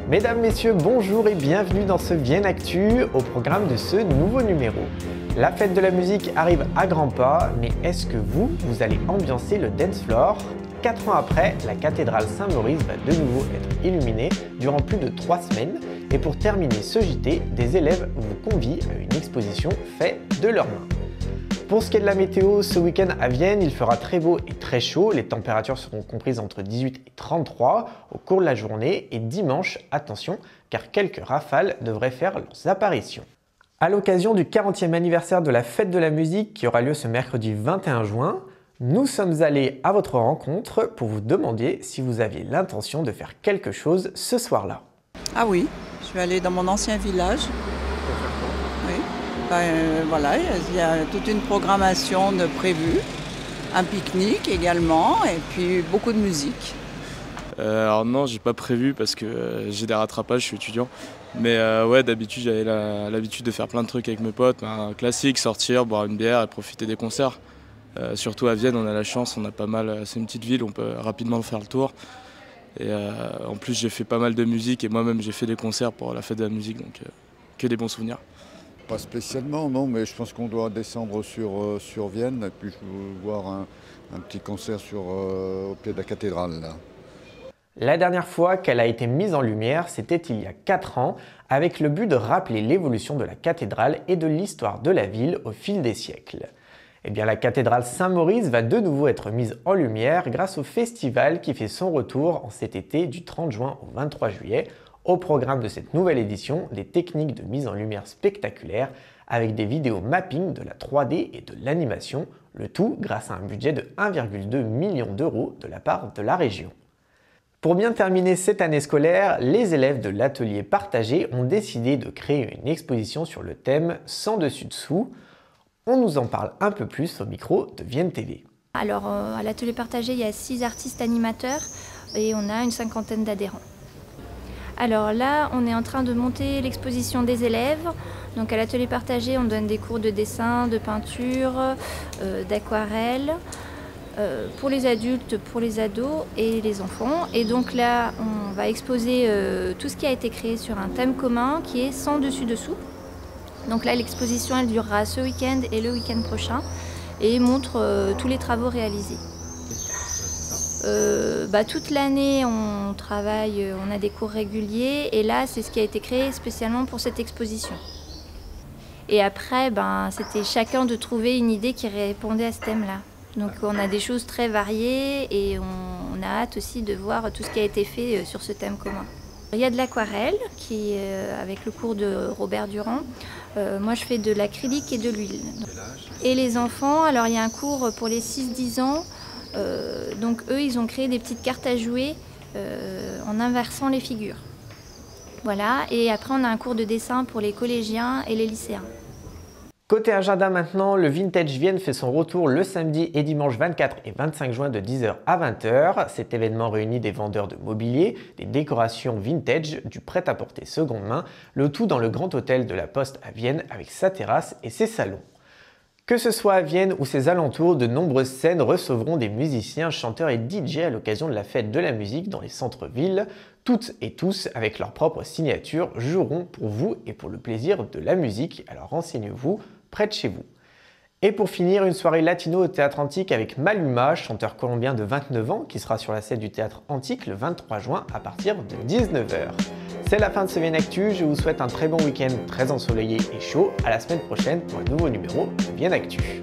Mesdames, Messieurs, bonjour et bienvenue dans ce Vienne Actu au programme de ce nouveau numéro. La fête de la musique arrive à grands pas, mais est-ce que vous allez ambiancer le dance floor? 4 ans après, la cathédrale Saint-Maurice va de nouveau être illuminée durant plus de 3 semaines. Et pour terminer ce JT, des élèves vous convient à une exposition faite de leurs mains. Pour ce qui est de la météo, ce week-end à Vienne, il fera très beau et très chaud. Les températures seront comprises entre 18 et 33 au cours de la journée. Et dimanche, attention, car quelques rafales devraient faire leurs apparitions. À l'occasion du 40e anniversaire de la fête de la musique qui aura lieu ce mercredi 21 juin, nous sommes allés à votre rencontre pour vous demander si vous aviez l'intention de faire quelque chose ce soir-là. Ah oui, je suis allée dans mon ancien village. Oui. Voilà, il y a toute une programmation de prévue, un pique-nique également, et puis beaucoup de musique. Alors non, j'ai pas prévu parce que j'ai des rattrapages, je suis étudiant. Mais ouais, d'habitude j'avais l'habitude de faire plein de trucs avec mes potes, classique, sortir, boire une bière et profiter des concerts. Surtout à Vienne, on a la chance, on a pas mal, c'est une petite ville, on peut rapidement faire le tour. Et en plus j'ai fait pas mal de musique et moi-même j'ai fait des concerts pour la fête de la musique, donc que des bons souvenirs. Pas spécialement, non, mais je pense qu'on doit descendre sur Vienne et puis voir un petit concert au pied de la cathédrale. Là. La dernière fois qu'elle a été mise en lumière, c'était il y a 4 ans, avec le but de rappeler l'évolution de la cathédrale et de l'histoire de la ville au fil des siècles. Eh bien, la cathédrale Saint-Maurice va de nouveau être mise en lumière grâce au festival qui fait son retour en cet été du 30 juin au 23 juillet. Au programme de cette nouvelle édition, des techniques de mise en lumière spectaculaires avec des vidéos mapping de la 3D et de l'animation, le tout grâce à un budget de 1,2 million d'euros de la part de la région. Pour bien terminer cette année scolaire, les élèves de l'atelier partagé ont décidé de créer une exposition sur le thème « Sans dessus-dessous ». On nous en parle un peu plus au micro de Vienne TV. Alors à l'atelier partagé, il y a 6 artistes animateurs et on a une 50aine d'adhérents. Alors là, on est en train de monter l'exposition des élèves. Donc à l'atelier partagé, on donne des cours de dessin, de peinture, d'aquarelle, pour les adultes, pour les ados et les enfants. Et donc là, on va exposer tout ce qui a été créé sur un thème commun qui est sans dessus-dessous. Donc là, l'exposition, elle durera ce week-end et le week-end prochain et montre tous les travaux réalisés. Toute l'année, on travaille, on a des cours réguliers et là, c'est ce qui a été créé spécialement pour cette exposition. Et après, c'était chacun de trouver une idée qui répondait à ce thème-là. Donc on a des choses très variées et on a hâte aussi de voir tout ce qui a été fait sur ce thème commun. Il y a de l'aquarelle, qui avec le cours de Robert Durand. Moi, je fais de l'acrylique et de l'huile. Et les enfants, alors il y a un cours pour les 6-10 ans. Donc eux, ils ont créé des petites cartes à jouer en inversant les figures. Voilà, et après on a un cours de dessin pour les collégiens et les lycéens. Côté agenda maintenant, le Vintage Vienne fait son retour le samedi et dimanche 24 et 25 juin de 10h à 20h. Cet événement réunit des vendeurs de mobilier, des décorations vintage, du prêt-à-porter seconde main, le tout dans le grand hôtel de la Poste à Vienne avec sa terrasse et ses salons. Que ce soit à Vienne ou ses alentours, de nombreuses scènes recevront des musiciens, chanteurs et DJ à l'occasion de la fête de la musique dans les centres-villes. Toutes et tous, avec leur propre signature, joueront pour vous et pour le plaisir de la musique. Alors renseignez-vous près de chez vous. Et pour finir, une soirée latino au Théâtre Antique avec Maluma, chanteur colombien de 29 ans, qui sera sur la scène du Théâtre Antique le 23 juin à partir de 19h. C'est la fin de ce Vienne Actu, je vous souhaite un très bon week-end très ensoleillé et chaud. À la semaine prochaine pour un nouveau numéro de Vienne Actu.